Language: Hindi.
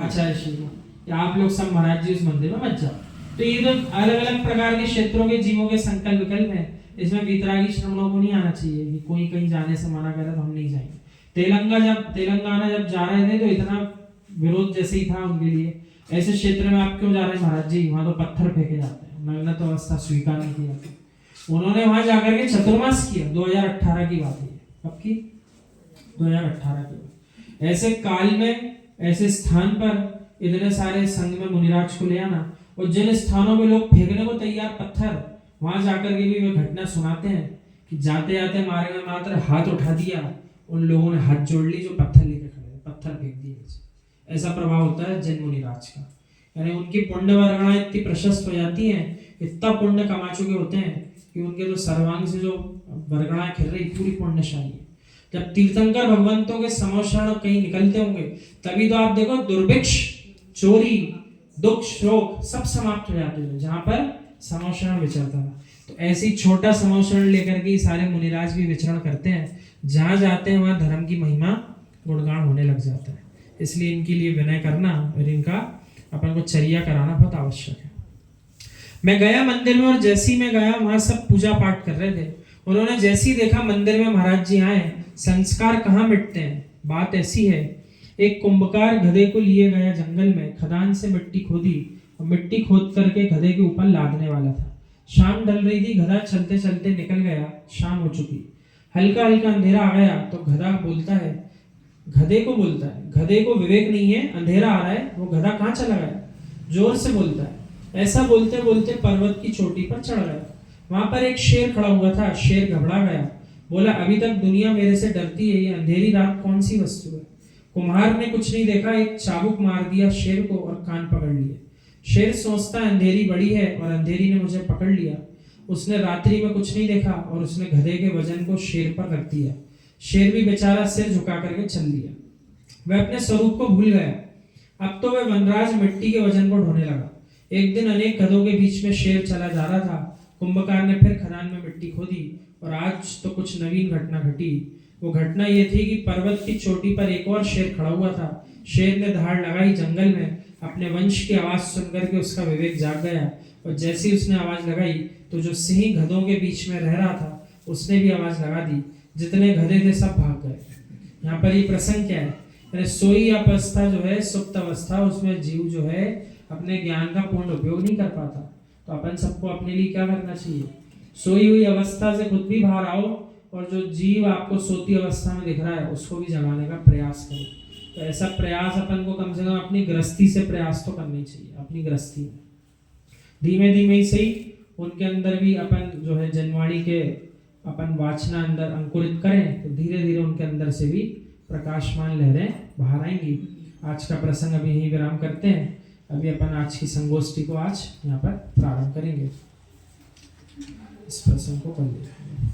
अच्छा ऋषि कि आप लोग सब महाराज जी उस मंदिर में मत जाओ। तो ये तो अलग अलग प्रकार के क्षेत्रों के जीवों के संकल्प विकल्प है। इसमें वीतरागी श्रमणों को नहीं आना चाहिए कि कोई कहीं जाने से मना करे तो हम नहीं जाएंगे। तेलंगाना जब जा रहे थे तो इतना विरोध जैसे ही था उनके लिए, ऐसे क्षेत्र में आप क्यों जा रहे हैं महाराज जी, वहां तो पत्थर फेंके जाते हैं, नग्न तो अवस्था स्वीकार नहीं की जाती। उन्होंने वहां जाकर के चतुर्मास किया। 2018 की बात है। कब की? 2018 की। ऐसे काल में ऐसे स्थान पर इतने सारे संघ में मुनिराज को ले आना, और जिन स्थानों में लोग फेंकने को तैयार पत्थर, वहां जाकर के भी वे घटना सुनाते हैं कि जाते जाते मारे में मात्र हाथ उठा दिया, उन लोगों ने हाथ जोड़ ली जो पत्थर लेकर खड़े, पत्थर फेंक दिए। ऐसा प्रभाव होता है जैन मुनिराज का। यानी उनकी पुण्य वर्गणाएं इतनी प्रशस्त हो जाती हैं, इतना पुण्य कमा चुके होते हैं कि उनके तो सर्वांग से जो वर्गणाएं खिल रही पूरी पुण्यशाली है। जब तीर्थंकर भगवंतों के समोशरण कहीं निकलते होंगे तभी तो आप देखो दुर्भिक्ष, चोरी, दुख, शोक सब समाप्त हो जाते हैं जहां पर समोशरण विचरता था। तो ऐसे ही छोटा समोशरण लेकर के सारे मुनिराज भी विचरण करते हैं। जहां जाते हैं वहां धर्म की महिमा गुणगान होने लग जाता है। इसलिए इनके लिए विनय करना और इनका अपन को चर्या कराना बहुत आवश्यक है। मैं गया मंदिर में, और जैसी मैं गया वहां सब पूजा पाठ कर रहे थे। उन्होंने जैसी देखा मंदिर में महाराज जी आए, संस्कार कहाँ मिटते हैं। बात ऐसी है, एक कुंभकार गधे को लिए गया जंगल में, खदान से मिट्टी खोदी और मिट्टी खोद करके गधे के ऊपर लादने वाला था। शाम ढल रही थी, गधा चलते चलते निकल गया, शाम हो चुकी। हल्का हल्का अंधेरा आ गया तो गधा बोलता है, गधे को बोलता है, गधे को विवेक नहीं है, अंधेरा आ रहा है, वो गधा कहाँ चला गया, जोर से बोलता है। ऐसा बोलते बोलते पर्वत की चोटी पर चढ़ गया। वहां पर एक शेर खड़ा हुआ था। शेर घबरा गया, बोला अभी तक दुनिया मेरे से डरती है, ये अंधेरी रात कौन सी वस्तु है। कुम्हार ने कुछ नहीं देखा, एक चाबुक मार दिया शेर को और कान पकड़ लिए। शेर सोचता अंधेरी बड़ी है और अंधेरी ने मुझे पकड़ लिया। उसने रात्रि में कुछ नहीं देखा और उसने गधे के वजन को शेर पर रख दिया। शेर भी बेचारा सिर झुका करके चल दिया। वह अपने स्वरूप को भूल गया। अब तो वह वनराज मिट्टी के वजन को ढोने लगा। एक दिन अनेक गधों के बीच में शेर चला जा रहा था। कुंभकार ने फिर खदान में मिट्टी खोदी और आज तो कुछ नवीन घटना घटी। वो घटना ये थी कि पर्वत की चोटी पर एक और शेर खड़ा हुआ था। शेर ने धाड़ लगाई जंगल में। अपने वंश की आवाज सुनकर के उसका विवेक जाग गया, और जैसे ही उसने आवाज लगाई तो जो सिंह गधों के बीच में रह रहा था उसने भी आवाज लगा दी। जितने गधे थे सब भाग गए। यहाँ पर ये प्रसंग क्या है, सोई अवस्था जो है, सुप्त अवस्था, उसमें जीव जो है अपने ज्ञान का पूर्ण उपयोग नहीं कर पाता। तो अपन सबको अपने लिए क्या करना चाहिए, सोई हुई अवस्था से खुद भी बाहर आओ, और जो जीव आपको सोती अवस्था में दिख रहा है उसको भी जगाने का प्रयास करो। तो ऐसा प्रयास अपन को कम से कम अपनी गृहस्थी से प्रयास तो करनी चाहिए। अपनी गृहस्थी में धीमे धीमे ही सही उनके अंदर भी अपन जो है जनवाणी के अपन वाचना अंदर अंकुरित करें तो धीरे धीरे उनके अंदर से भी प्रकाशमान लहरें बाहर आएंगी। आज का प्रसंग अभी यही विराम करते हैं। अभी अपन आज की संगोष्ठी को आज यहाँ पर प्रारंभ करेंगे। इस प्रसंग को कर लेते हैं।